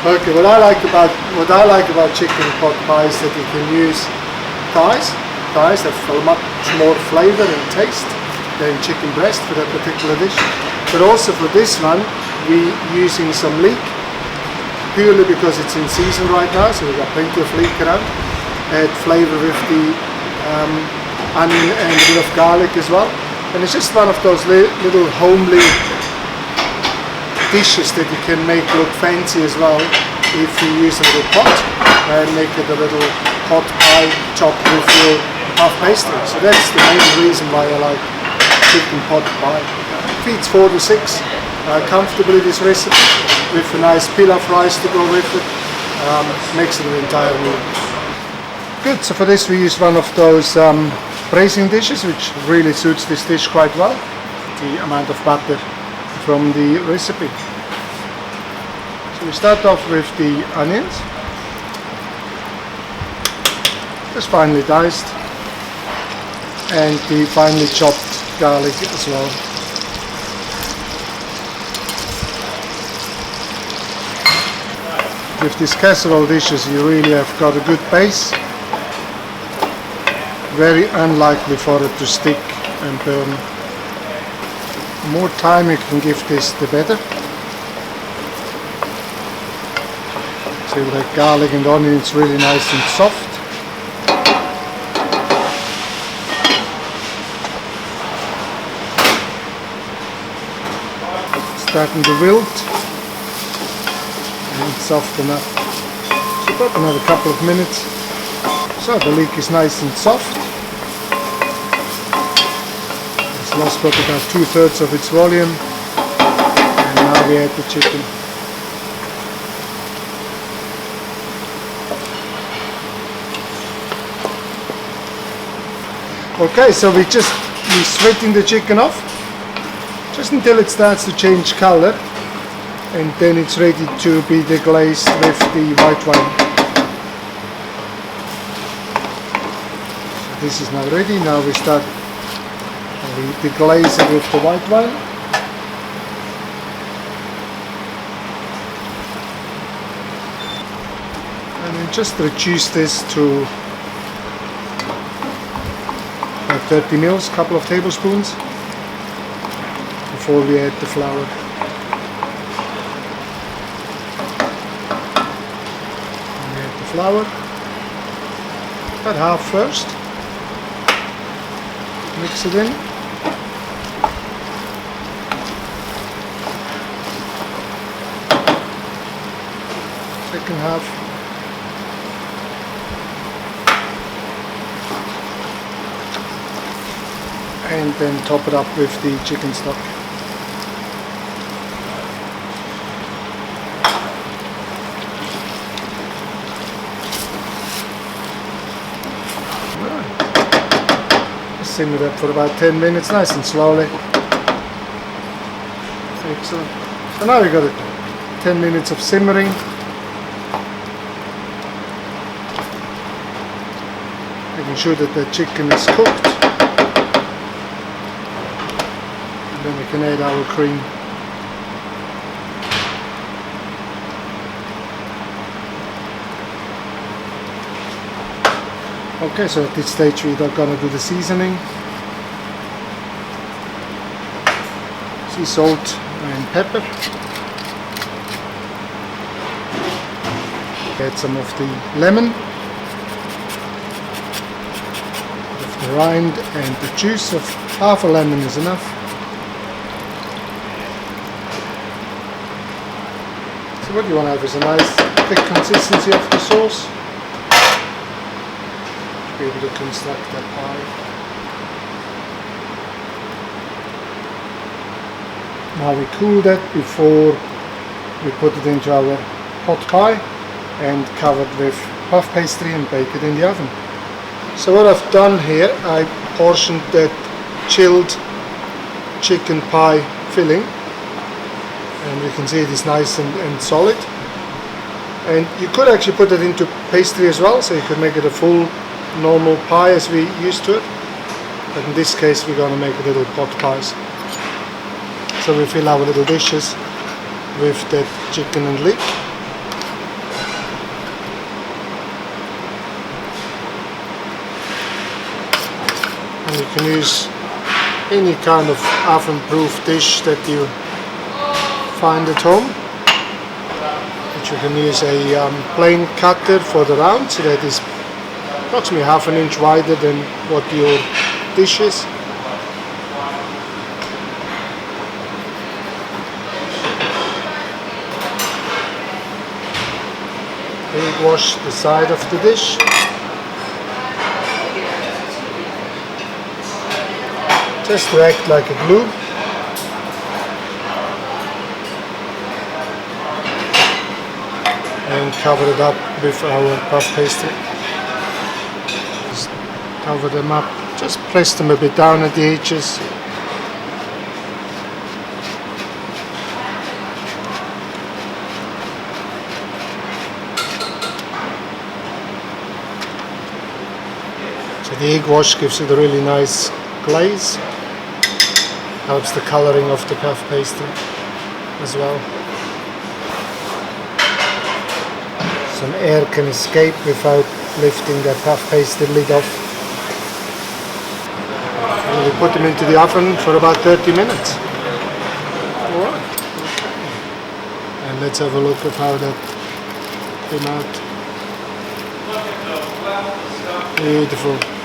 Okay, what I like about chicken pot pie is that you can use thighs. Thighs have much more flavor and taste than chicken breast for that particular dish. But also for this one, we're using some leek, purely because it's in season right now, so we've got plenty of leek around. Add flavor with the onion and a bit of garlic as well. And it's just one of those little homely dishes that you can make look fancy as well if you use a little pot and make it a little pot pie chopped with your puff pastry. So that's the main reason why I like chicken pot pie. Feeds 4 to 6 comfortably, this recipe, with a nice pilaf rice to go with it. Makes it an entire meal. Good, so for this we use one of those braising dishes, which really suits this dish quite well. The amount of butter from the recipe. So we start off with the onions, just finely diced, and the finely chopped garlic as well. With these casserole dishes you really have got a good base. Very unlikely for it to stick and burn. The more time you can give this, the better. So the garlic and onion is really nice and soft. It's starting to wilt and soften up. So about another couple of minutes. So the leek is nice and soft. It's lost about 2/3 of its volume, and now we add the chicken. Okay, so we're sweating the chicken off just until it starts to change color, and then it's ready to be deglazed with the white wine. So this is now ready. Now we deglaze it with the white wine. And then just reduce this to 30 mils, couple of tablespoons, before we add the flour. And we add the flour, about half first, mix it in. Second half. And then top it up with the chicken stock. Right. Simmer it up for about 10 minutes, nice and slowly. Excellent. So now we've got it 10 minutes of simmering. Making sure that the chicken is cooked. Then we can add our cream. Okay, so at this stage we're going to do the seasoning. Sea salt and pepper. Add some of the lemon, with the rind and the juice of half a lemon is enough. So what you want to have is a nice thick consistency of the sauce to be able to construct that pie. Now we cool that before we put it into our hot pie and cover it with puff pastry and bake it in the oven. So what I've done here, I portioned that chilled chicken pie filling. And you can see it is nice and solid. And you could actually put it into pastry as well, so you could make it a full normal pie as we used to it. But in this case we're going to make little pot pies. So we fill our little dishes with that chicken and leek. And you can use any kind of oven-proof dish that you find at home. But you can use a plain cutter for the round, so that is approximately half an inch wider than what your dish is. Wash the side of the dish. Just to act like a glue. And cover it up with our puff pastry. Just cover them up. Just press them a bit down at the edges. So the egg wash gives it a really nice glaze, helps the colouring of the puff pastry as well. Some air can escape without lifting the puff pastry lid off. And we put them into the oven for about 30 minutes. Alright. And let's have a look at how that came out. Beautiful.